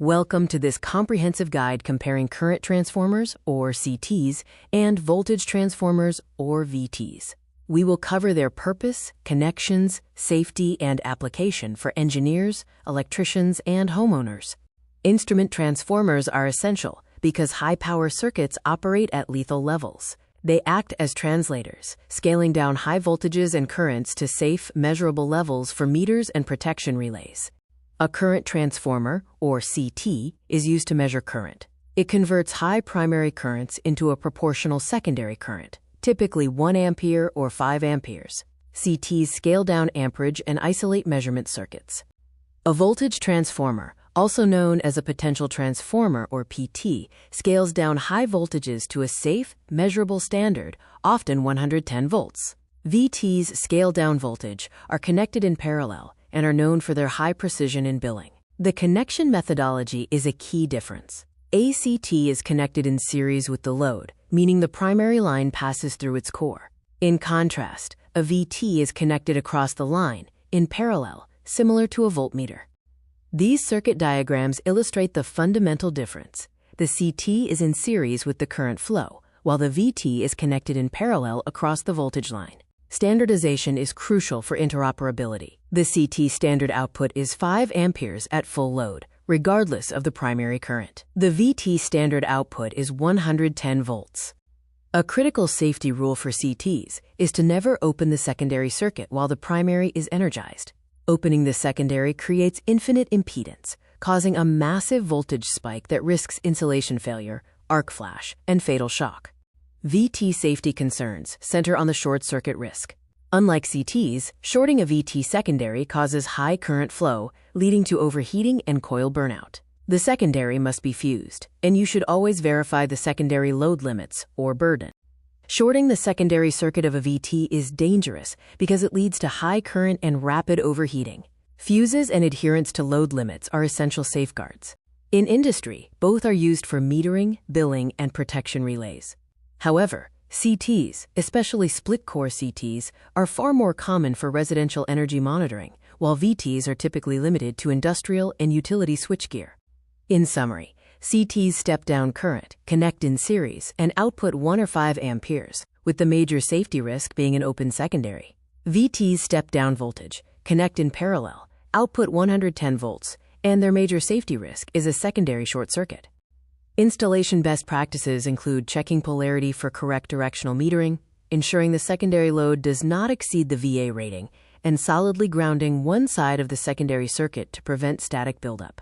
Welcome to this comprehensive guide comparing current transformers, or CTs, and voltage transformers, or VTs. We will cover their purpose, connections, safety, and application for engineers, electricians, and homeowners. Instrument transformers are essential because high-power circuits operate at lethal levels. They act as translators, scaling down high voltages and currents to safe, measurable levels for meters and protection relays. A current transformer, or CT, is used to measure current. It converts high primary currents into a proportional secondary current, typically 1 ampere or 5 amperes. CTs scale down amperage and isolate measurement circuits. A voltage transformer, also known as a potential transformer or PT, scales down high voltages to a safe, measurable standard, often 110 volts. VTs scale down voltage, are connected in parallel, and are known for their high precision in billing. The connection methodology is a key difference. A CT is connected in series with the load, meaning the primary line passes through its core. In contrast, a VT is connected across the line, in parallel, similar to a voltmeter. These circuit diagrams illustrate the fundamental difference. The CT is in series with the current flow, while the VT is connected in parallel across the voltage line. Standardization is crucial for interoperability. The CT standard output is 5 amperes at full load, regardless of the primary current. The VT standard output is 110 volts. A critical safety rule for CTs is to never open the secondary circuit while the primary is energized. Opening the secondary creates infinite impedance, causing a massive voltage spike that risks insulation failure, arc flash, and fatal shock. VT safety concerns center on the short circuit risk. Unlike CTs, shorting a VT secondary causes high current flow, leading to overheating and coil burnout. The secondary must be fused, and you should always verify the secondary load limits, or burden. Shorting the secondary circuit of a VT is dangerous because it leads to high current and rapid overheating. Fuses and adherence to load limits are essential safeguards. In industry, both are used for metering, billing, and protection relays. However, CTs, especially split-core CTs, are far more common for residential energy monitoring, while VTs are typically limited to industrial and utility switchgear. In summary, CTs step down current, connect in series, and output 1 or 5 amperes, with the major safety risk being an open secondary. VTs step down voltage, connect in parallel, output 110 volts, and their major safety risk is a secondary short circuit. Installation best practices include checking polarity for correct directional metering, ensuring the secondary load does not exceed the VA rating, and solidly grounding one side of the secondary circuit to prevent static buildup.